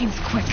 Seems quick.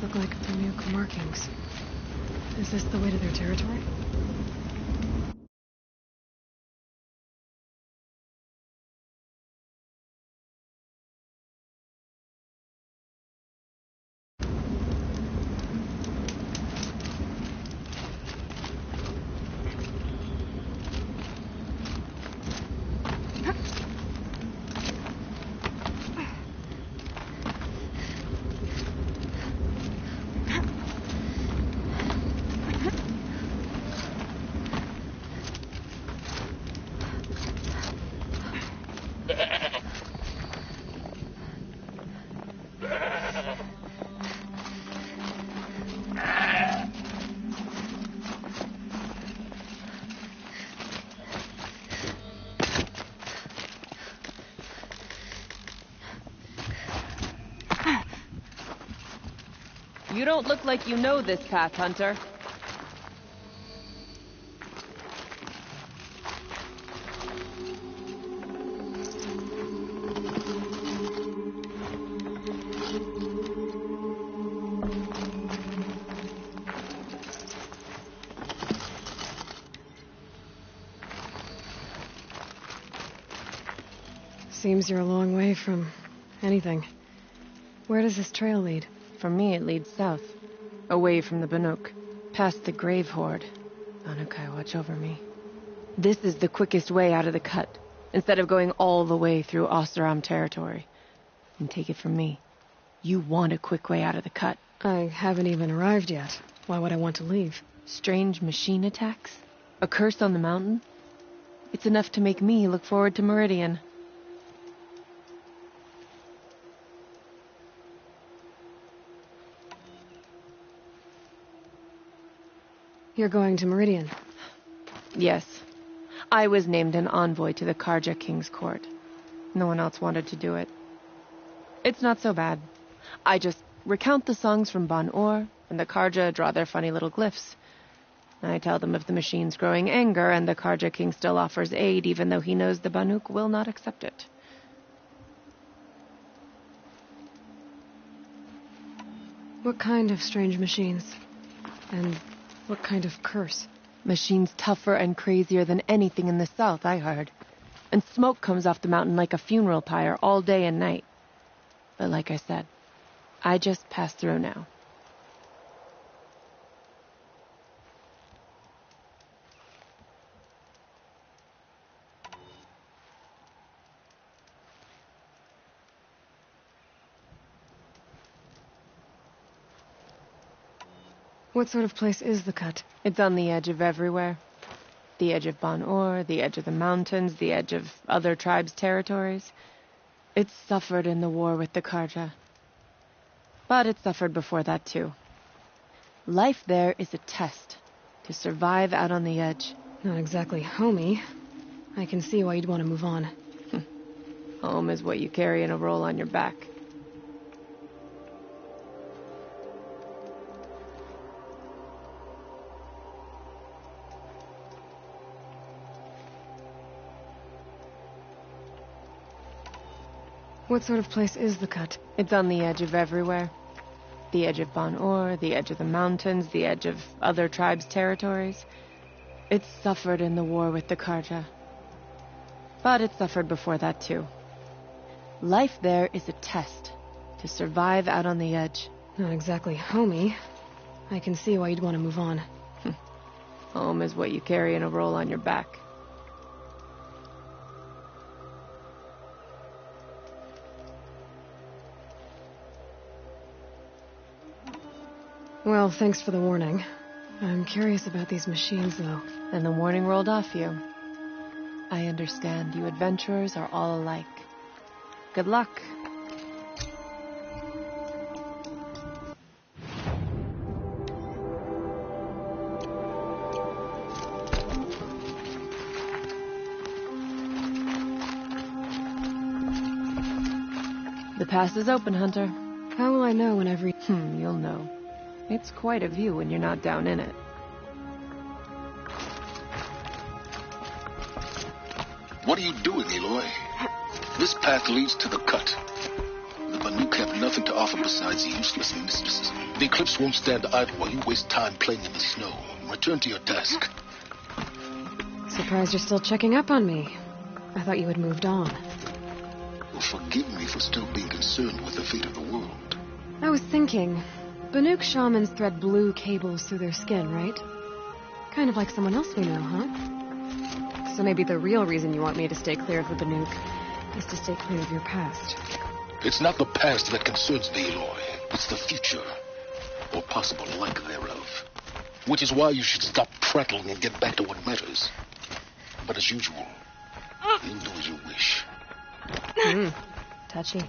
Look like vehicle markings. Is this the way to their territory? You don't look like you know this path, Hunter. Seems you're a long way from anything. Where does this trail lead? For me, it leads south, away from the Banuk, past the Grave Horde. Anukai, watch over me. This is the quickest way out of the cut, instead of going all the way through Oseram territory. And take it from me, you want a quick way out of the cut. I haven't even arrived yet. Why would I want to leave? Strange machine attacks? A curse on the mountain? It's enough to make me look forward to Meridian. You're going to Meridian. Yes. I was named an envoy to the Karja King's court. No one else wanted to do it. It's not so bad. I just recount the songs from Ban-Or, and the Karja draw their funny little glyphs. I tell them of the machine's growing anger, and the Karja King still offers aid, even though he knows the Banuk will not accept it. What kind of strange machines? And what kind of curse? Machines tougher and crazier than anything in the south, I heard. And smoke comes off the mountain like a funeral pyre all day and night. But like I said, I just pass through now. What sort of place is the cut? It's on the edge of everywhere. The edge of Ban-Or, the edge of the mountains, the edge of other tribes' territories. It's suffered in the war with the Karja. But it suffered before that too. Life there is a test to survive out on the edge. Not exactly homey. I can see why you'd want to move on. Home is what you carry in a roll on your back. What sort of place is the cut? It's on the edge of everywhere. The edge of Ban-Or, the edge of the mountains, the edge of other tribes' territories. It's suffered in the war with the Karja. But it suffered before that too. Life there is a test to survive out on the edge. Not exactly homey. I can see why you'd want to move on. Home is what you carry in a roll on your back. Well, thanks for the warning. I'm curious about these machines, though. And the warning rolled off you. I understand you adventurers are all alike. Good luck. The pass is open, Hunter. How will I know when I've You'll know. It's quite a view when you're not down in it. What are you doing, Aloy? This path leads to the cut. The Banuk have nothing to offer besides useless mistresses. The Eclipse won't stand idle while you waste time playing in the snow. Return to your task. Surprised you're still checking up on me. I thought you had moved on. Well, forgive me for still being concerned with the fate of the world. I was thinking, Banuk shamans thread blue cables through their skin, right? Kind of like someone else we know, huh? So maybe the real reason you want me to stay clear of the Banuk is to stay clear of your past. It's not the past that concerns me, Aloy. It's the future, or possible lack thereof. Which is why you should stop prattling and get back to what matters. But as usual, you'll do as you wish. Touchy.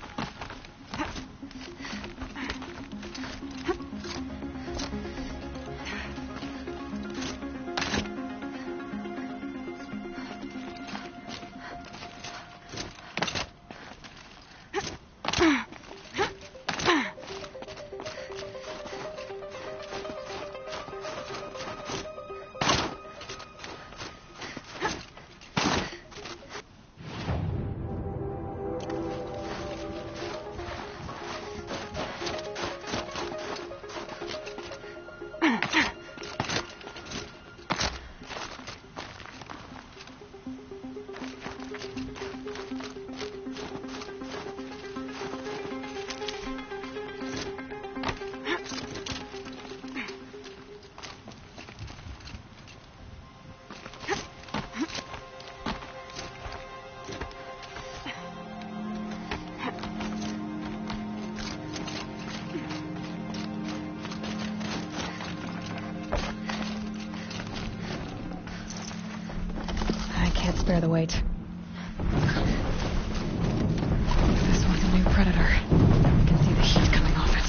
Spare the weight. This one's a new predator. I can see the heat coming off it.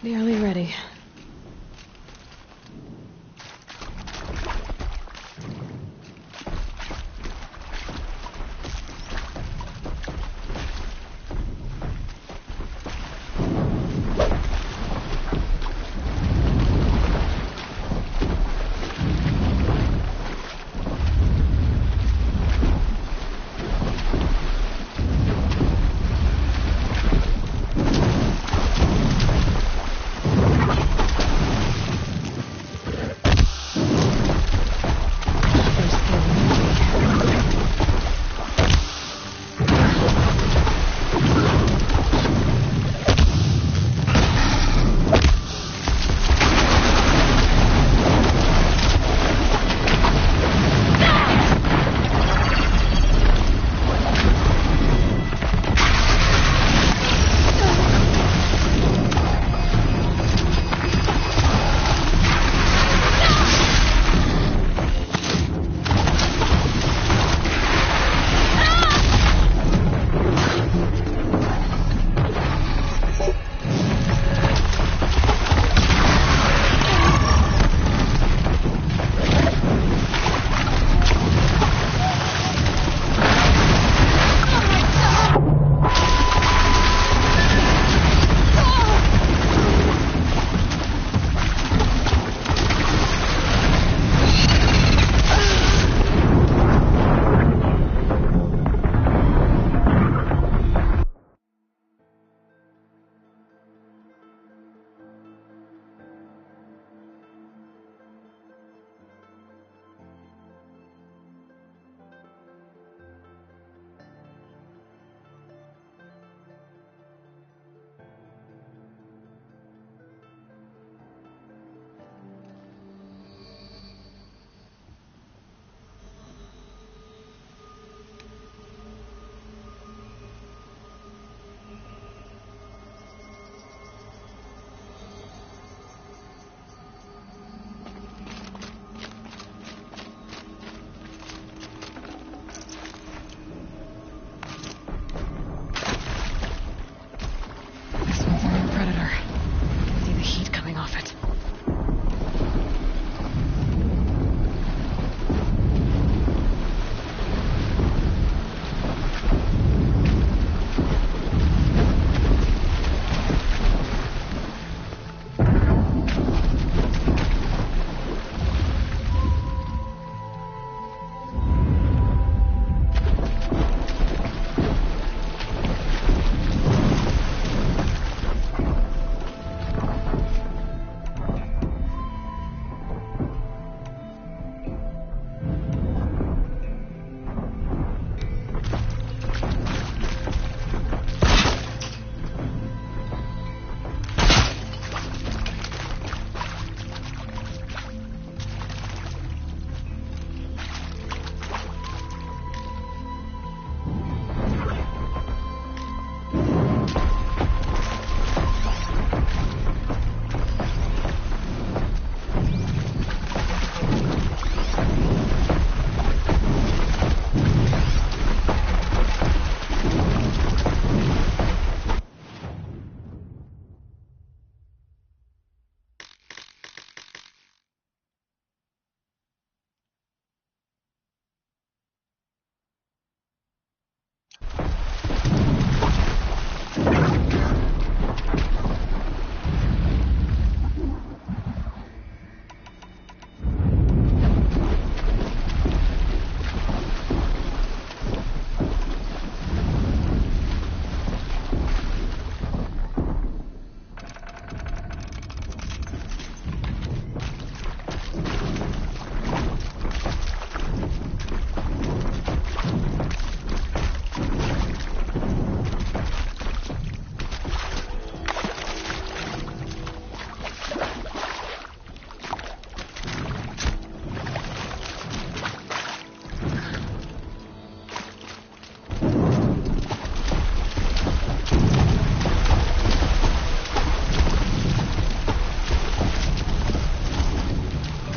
Nearly ready.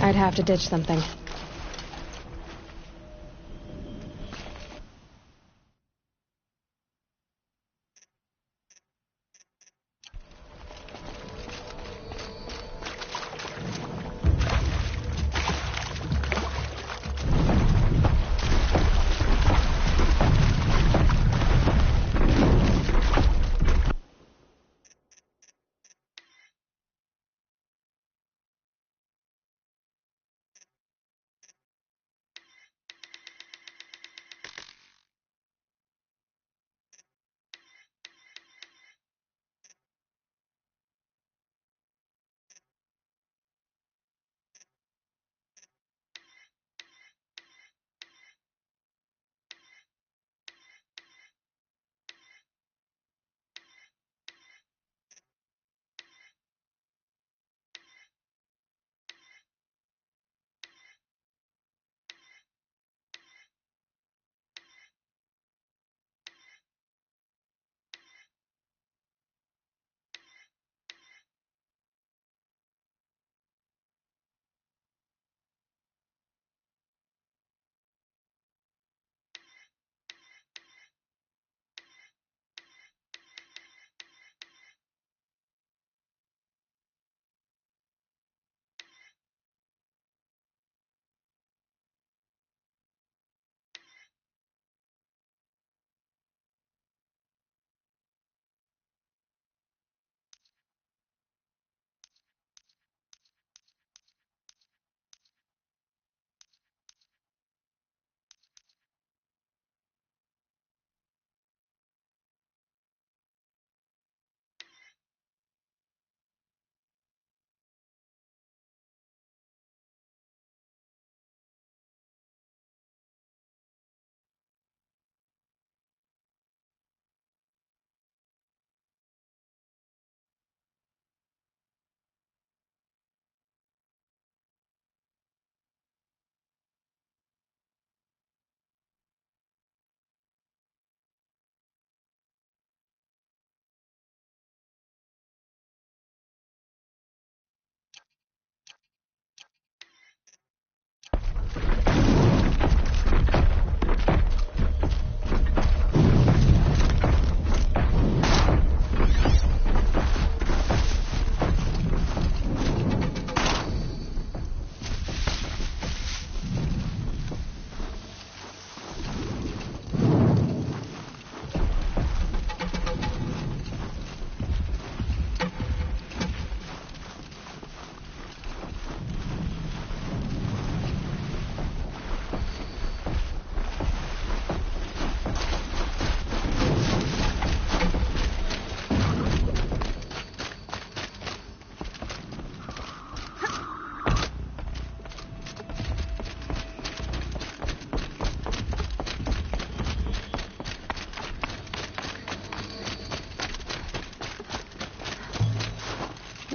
I'd have to ditch something.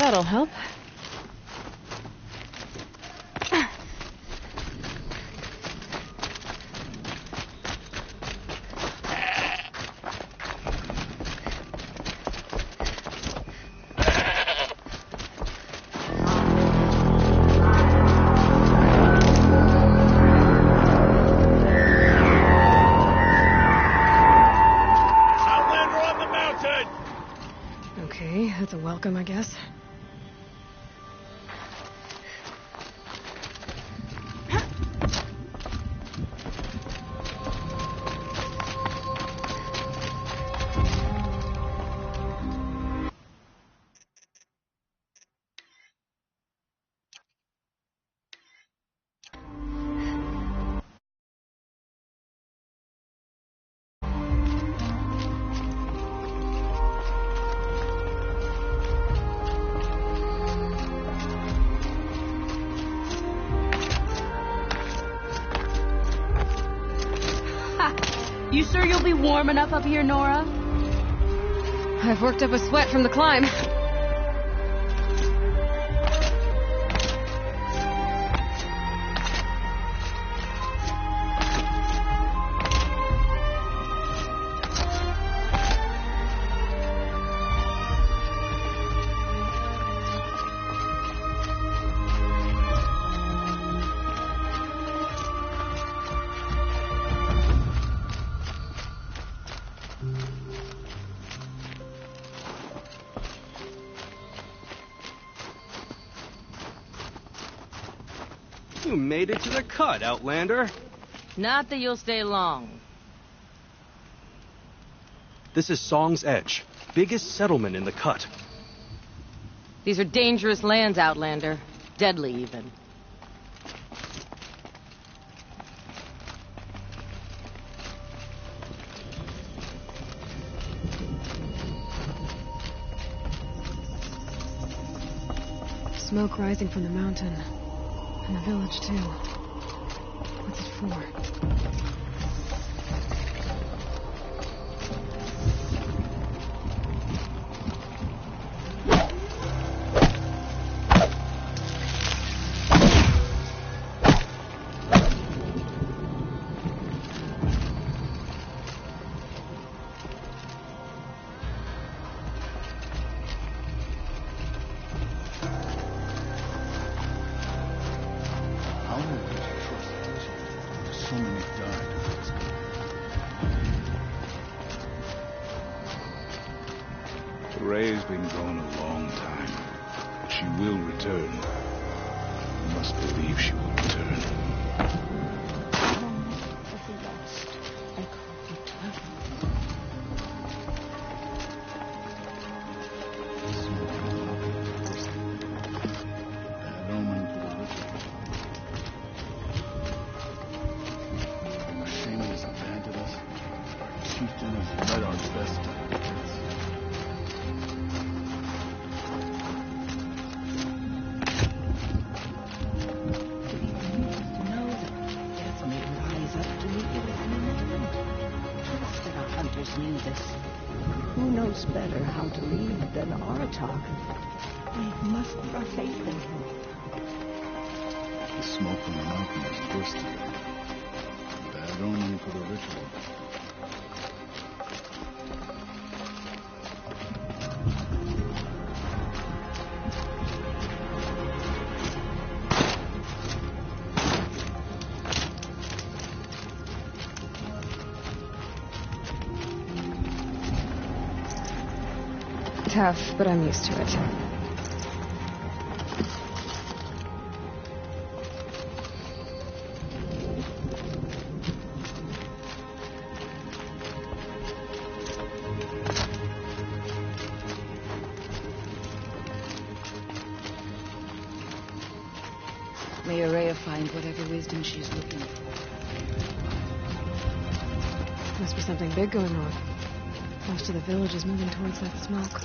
That'll help. Okay, that's a welcome, I guess. You sure you'll be warm enough up here, Nora? I've worked up a sweat from the climb. You made it to the cut, Outlander. Not that you'll stay long. This is Song's Edge, biggest settlement in the cut. These are dangerous lands, Outlander. Deadly, even. Smoke rising from the mountain. And the village, too. What's it for? Ray's been gone a long time. She will return. You must believe she will return. Bad omen for the ritual. The shaman has abandoned us. Our chieftain has led our best defense. Knew this. Who knows better how to lead than Artok? We must put our faith in him. The smoke from the mountain is bursting. Bad omen for the ritual. Tough, but I'm used to it. May Araya find whatever wisdom she's looking for. Must be something big going on. Most of the village is moving towards that smoke.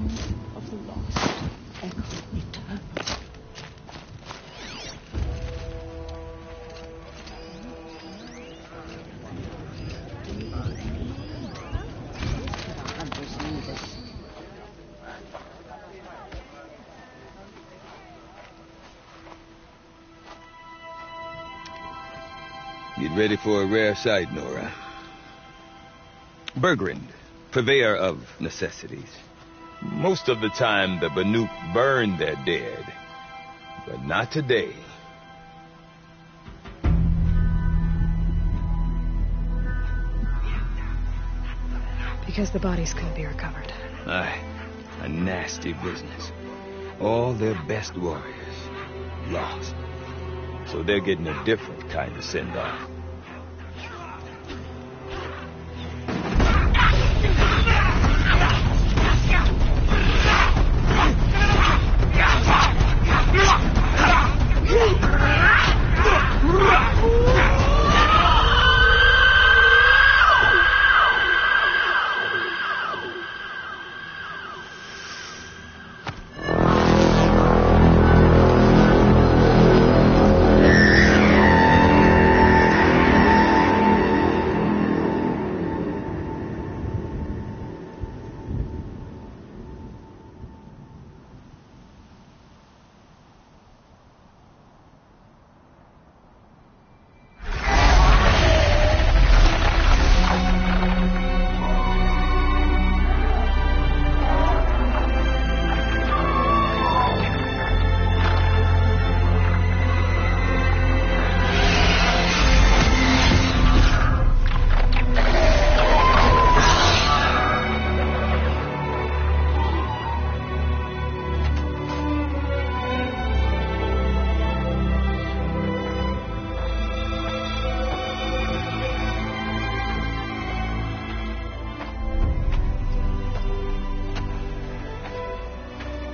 sound of the lost echo eternal. Hunters knew this. Get ready for a rare sight, Nora. Bergrand, purveyor of necessities. Most of the time, the Banuk burn their dead. But not today. Because the bodies couldn't be recovered. Aye, a nasty business. All their best warriors lost. So they're getting a different kind of send-off.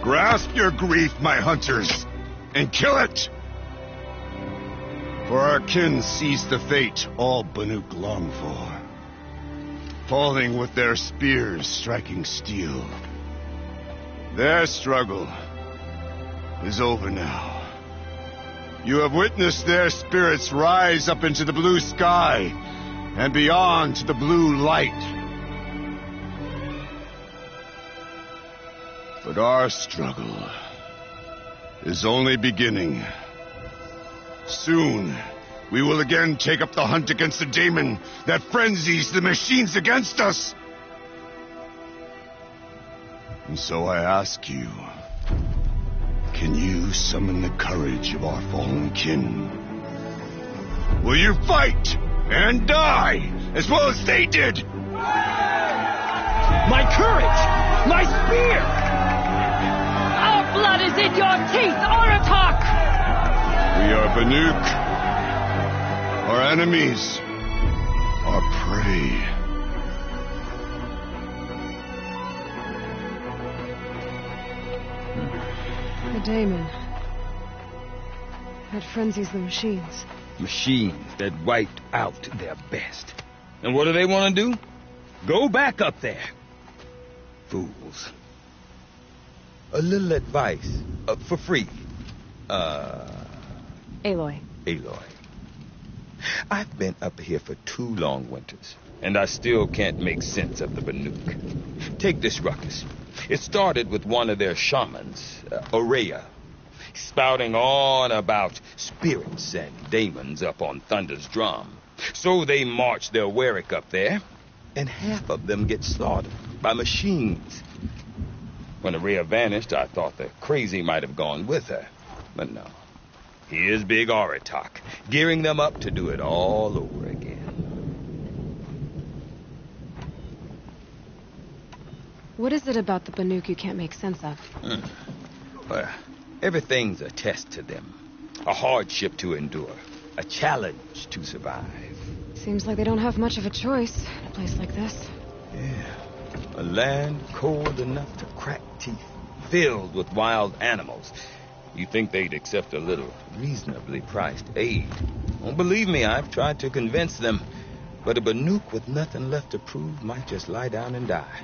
Grasp your grief, my hunters, and kill it! For our kin sees the fate all Banuk long for, falling with their spears striking steel. Their struggle is over now. You have witnessed their spirits rise up into the blue sky and beyond to the blue light. But our struggle is only beginning. Soon, we will again take up the hunt against the daemon that frenzies the machines against us. And so I ask you, can you summon the courage of our fallen kin? Will you fight and die as well as they did? My courage! My spear! Our blood is in your teeth, Oratok! We are Banuk. Our enemies are prey. The daemon. That frenzies the machines. Machines that wiped out their best. And what do they want to do? Go back up there. Fools. A little advice, for free. Aloy. Aloy. I've been up here for 2 long winters, and I still can't make sense of the Banuk. Take this ruckus. It started with one of their shamans, Aurea, spouting on about spirits and demons up on Thunder's drum. So they march their Warwick up there, and half of them get slaughtered by machines. When Aurea vanished, I thought the crazy might have gone with her. But no. Here's Big Oratok, gearing them up to do it all over again. What is it about the Banuk you can't make sense of? Well, everything's a test to them. A hardship to endure. A challenge to survive. Seems like they don't have much of a choice in a place like this. Yeah. A land cold enough to crack teeth, filled with wild animals. You think they'd accept a little reasonably priced aid. Well, believe me, I've tried to convince them. But a Banuk with nothing left to prove might just lie down and die.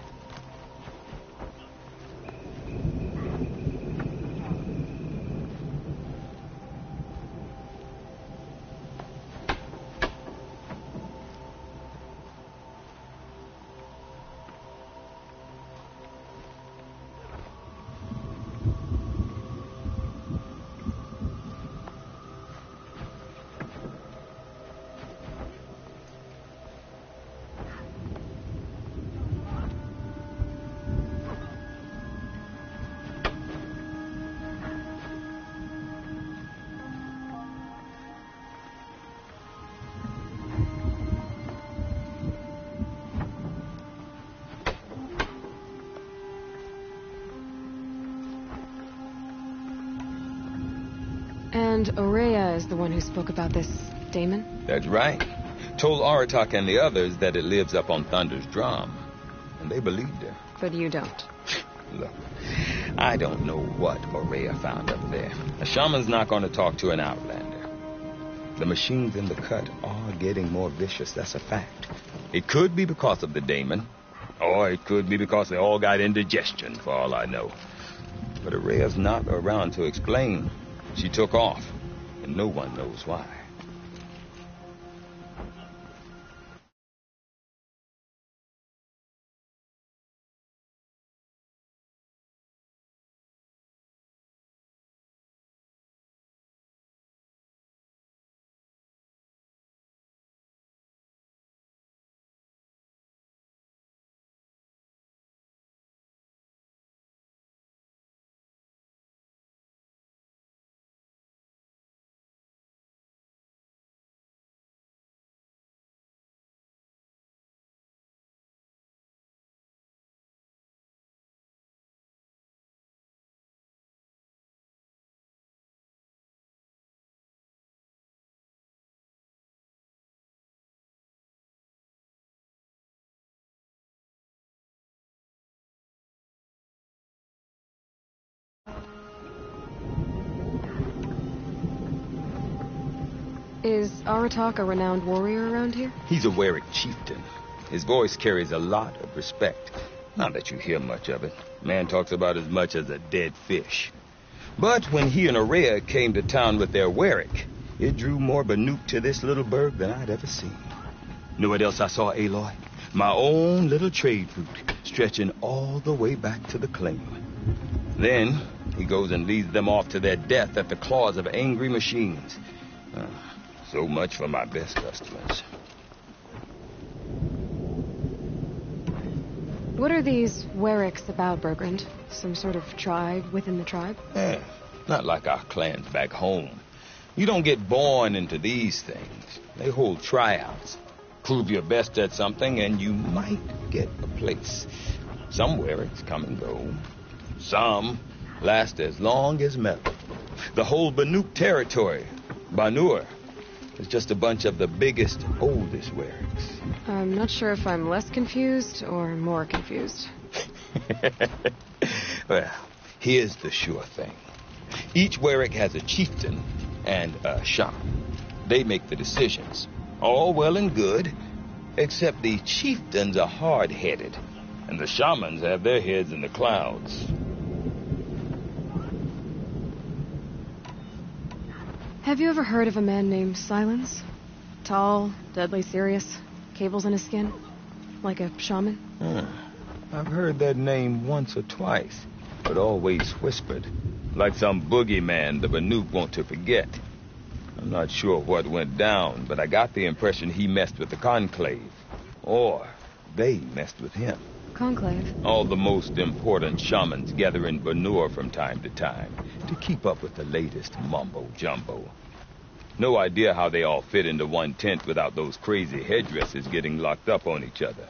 And Aurea is the one who spoke about this daemon? That's right. Told Aratak and the others that it lives up on Thunder's drum. And they believed her. But you don't. Look, I don't know what Aurea found up there. A shaman's not going to talk to an outlander. The machines in the cut are getting more vicious, that's a fact. It could be because of the daemon, or it could be because they all got indigestion, for all I know. But Aurea's not around to explain. She took off, and no one knows why. Is Aratak a renowned warrior around here? He's a Warwick chieftain. His voice carries a lot of respect. Not that you hear much of it. Man talks about as much as a dead fish. But when he and Aurea came to town with their Warwick, it drew more Banuk to this little burg than I'd ever seen. Know what else I saw, Aloy? My own little trade route, stretching all the way back to the claim. Then he goes and leads them off to their death at the claws of angry machines. So much for my best customers. What are these Warwicks about, Bergrand? Some sort of tribe within the tribe? Not like our clans back home. You don't get born into these things. They hold tryouts. Prove your best at something and you might get a place. Some Warwicks come and go. Some last as long as metal. The whole Banuk territory, Banur, is just a bunch of the biggest, oldest Warwicks. I'm not sure if I'm less confused or more confused. Well, here's the sure thing. Each Warwick has a chieftain and a shaman. They make the decisions. All well and good, except the chieftains are hard-headed, and the shamans have their heads in the clouds. Have you ever heard of a man named Silence? Tall, deadly serious, cables in his skin, like a shaman? I've heard that name once or twice, but always whispered, like some boogeyman the Banuk want to forget. I'm not sure what went down, but I got the impression he messed with the Conclave, or they messed with him. Conclave? All the most important shamans gather in Banur from time to time to keep up with the latest mumbo-jumbo. No idea how they all fit into one tent without those crazy headdresses getting locked up on each other.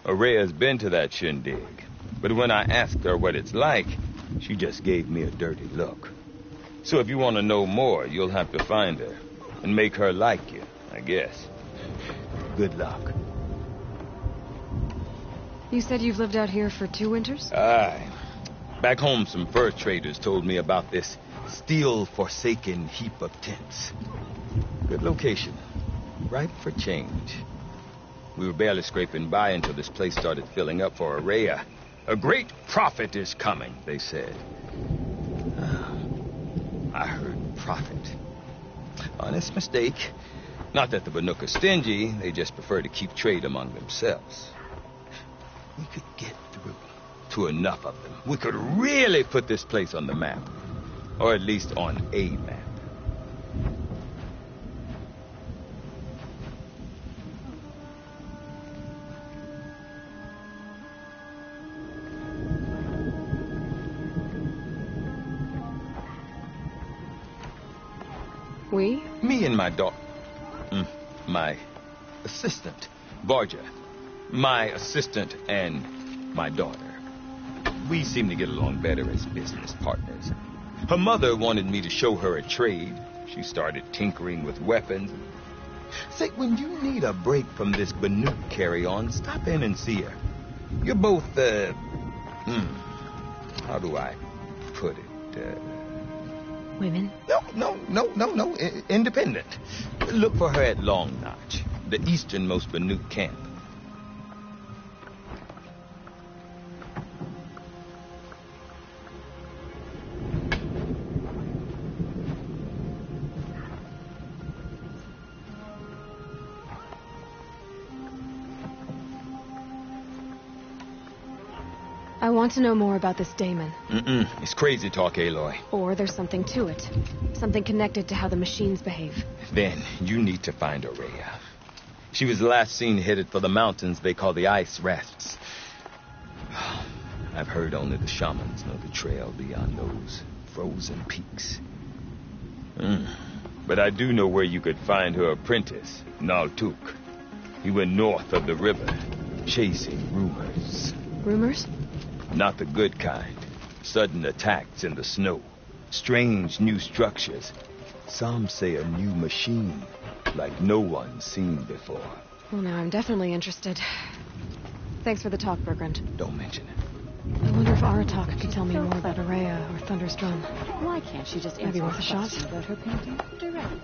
Aurea's been to that shindig, but when I asked her what it's like, she just gave me a dirty look. So if you want to know more, you'll have to find her and make her like you, I guess. Good luck. You said you've lived out here for 2 winters? Aye. Back home, some fur traders told me about this steel-forsaken heap of tents. Good location. Ripe for change. We were barely scraping by until this place started filling up for Aurea. A great prophet is coming, they said. I heard prophet. Honest mistake. Not that the Banuk are stingy, they just prefer to keep trade among themselves. We could get through to enough of them. We could really put this place on the map. Or at least on a map. We? Me and my daughter. My assistant, Barja. My assistant and my daughter. We seem to get along better as business partners. Her mother wanted me to show her a trade. She started tinkering with weapons. Say, when you need a break from this Banuk carry-on, stop in and see her. You're both, how do I put it? Women? No. Independent. Look for her at Long Notch, the easternmost Banuk camp. I want to know more about this Damon. It's crazy talk, Aloy. Or there's something to it. Something connected to how the machines behave. Then you need to find Aurea. She was last seen headed for the mountains they call the Ice Rafts. I've heard only the shamans know the trail beyond those frozen peaks. But I do know where you could find her apprentice, Naltuk. He went north of the river, chasing rumors. Rumors? Not the good kind. Sudden attacks in the snow. Strange new structures. Some say a new machine, like no one's seen before. Well, now I'm definitely interested. Thanks for the talk, Bergrand. Don't mention it. I wonder if Aratak could tell me more about Aurea or Thunder's Drum. Why can't she just Maybe answer worth a shot? question about her painting directly?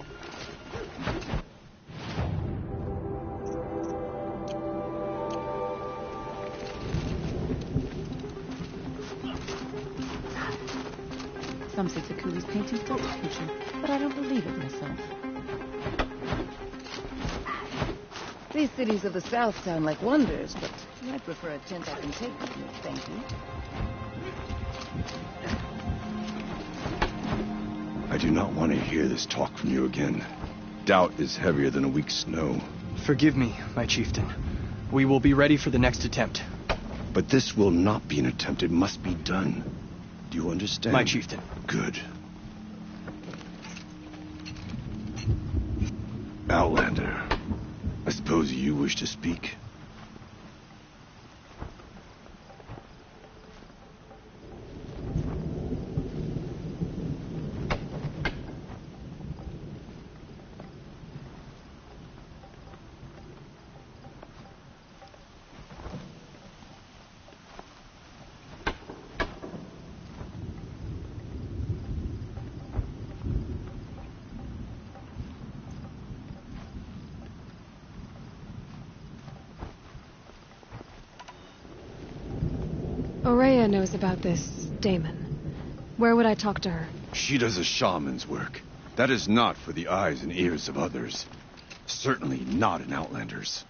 Some say Takuli's painting spoke the future, but I don't believe it myself. These cities of the south sound like wonders, but I prefer a tent I can take with me, thank you. I do not want to hear this talk from you again. Doubt is heavier than a week's snow. Forgive me, my chieftain. We will be ready for the next attempt. But this will not be an attempt. It must be done. Do you understand? My chieftain. Good. Outlander, I suppose you wish to speak? Aurea knows about this Damon. Where would I talk to her? She does a shaman's work. That is not for the eyes and ears of others. Certainly not an Outlander's.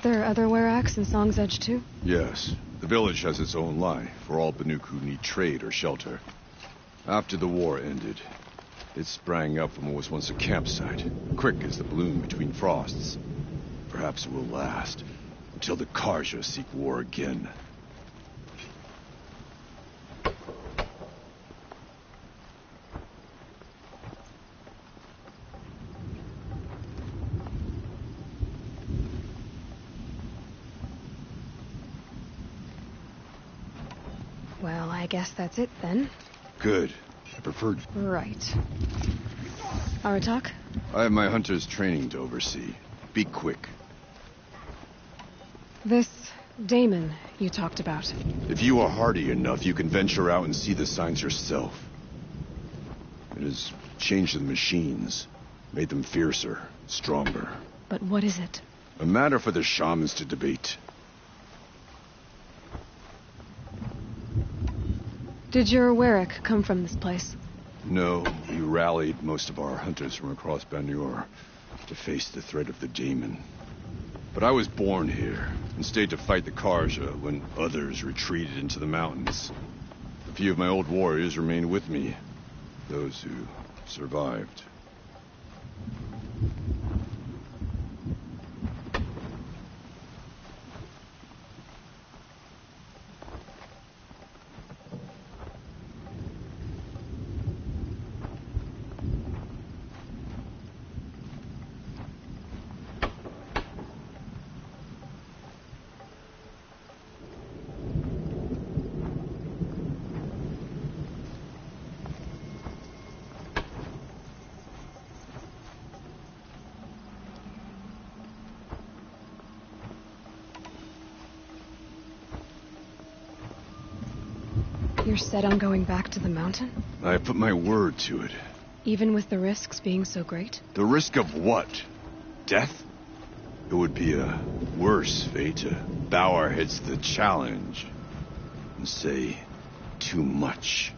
There are other Weraks in Song's Edge too? Yes. The village has its own life for all Banuk who need trade or shelter. After the war ended, it sprang up from what was once a campsite, quick as the bloom between frosts. Perhaps it will last until the Karja seek war again. Well, I guess that's it then. Good. I preferred... Right. Aratak? I have my hunter's training to oversee. Be quick. This Damon you talked about. If you are hardy enough, you can venture out and see the signs yourself. It has changed the machines, made them fiercer, stronger. But what is it? A matter for the shamans to debate. Did your Werak come from this place? No, we rallied most of our hunters from across Banur to face the threat of the Damon. But I was born here and stayed to fight the Karja when others retreated into the mountains. A few of my old warriors remained with me, those who survived. You're set on going back to the mountain? I put my word to it. Even with the risks being so great? The risk of what? Death? It would be a worse fate to bow our heads to the challenge and say too much.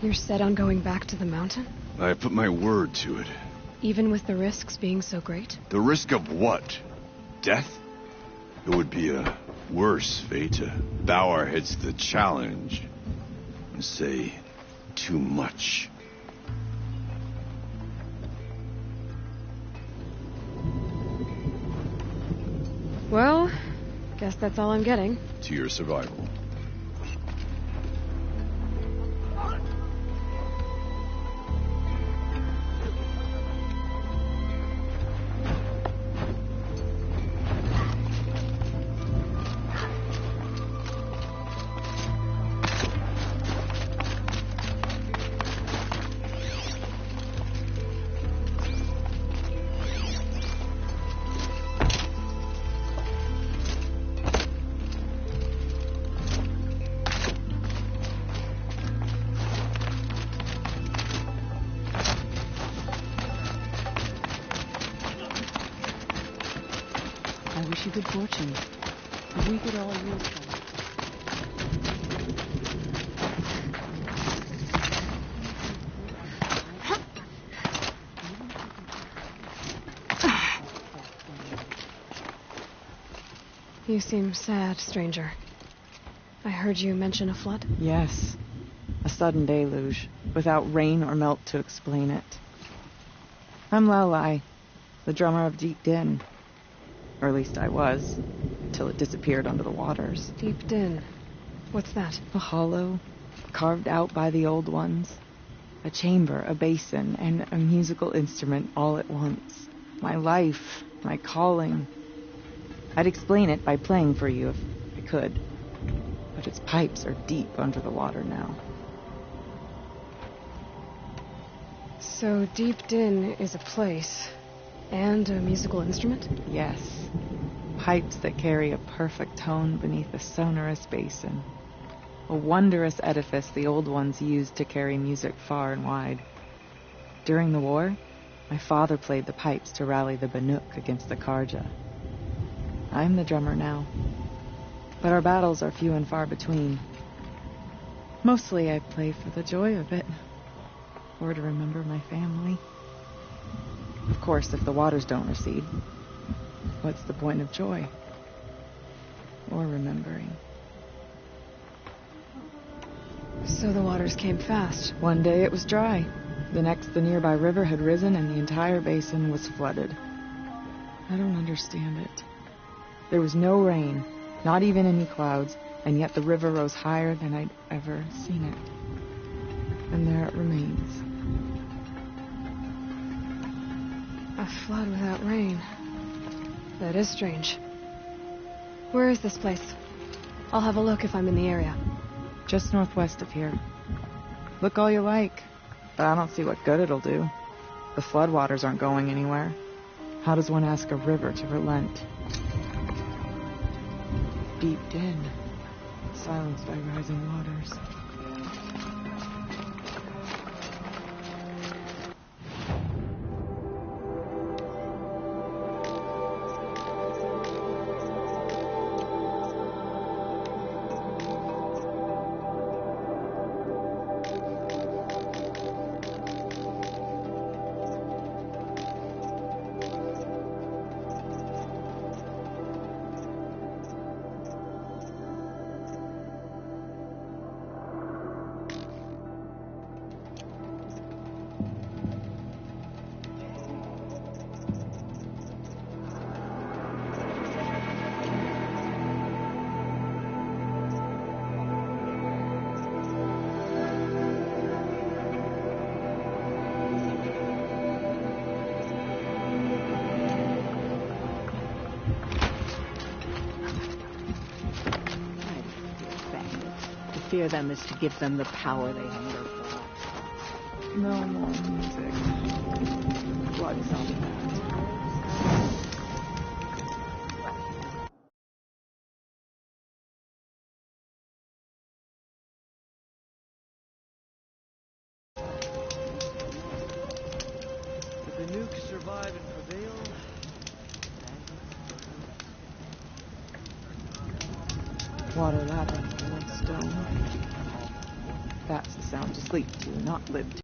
You're set on going back to the mountain? I put my word to it. Even with the risks being so great? The risk of what? Death? It would be a worse fate to bow our heads to the challenge and say too much. Well, guess that's all I'm getting. To your survival. I wish you good fortune. We could all use that. You seem sad, stranger. I heard you mention a flood. Yes. A sudden deluge, without rain or melt to explain it. I'm Lelai, the drummer of Deep Din. Or at least I was, till it disappeared under the waters. Deep Din. What's that? A hollow, carved out by the old ones. A chamber, a basin, and a musical instrument all at once. My life, my calling. I'd explain it by playing for you if I could. But its pipes are deep under the water now. So Deep Din is a place and a musical instrument? Yes. Pipes that carry a perfect tone beneath a sonorous basin. A wondrous edifice the old ones used to carry music far and wide. During the war, my father played the pipes to rally the Banuk against the Karja. I'm the drummer now. But our battles are few and far between. Mostly I play for the joy of it. Or to remember my family. Of course, if the waters don't recede, what's the point of joy? Or remembering? So the waters came fast. One day it was dry. The next, the nearby river had risen and the entire basin was flooded. I don't understand it. There was no rain, not even any clouds, and yet the river rose higher than I'd ever seen it. And there it remains. A flood without rain. That is strange. Where is this place? I'll have a look if I'm in the area. Just northwest of here. Look all you like, but I don't see what good it'll do. The floodwaters aren't going anywhere. How does one ask a river to relent? Deep Din, silenced by rising waters. Fear them is to give them the power they hunger for. No more music. blood sounding that. The Banuk survive and prevail. Water ladder, wood stone. That's the sound to sleep to, not live to.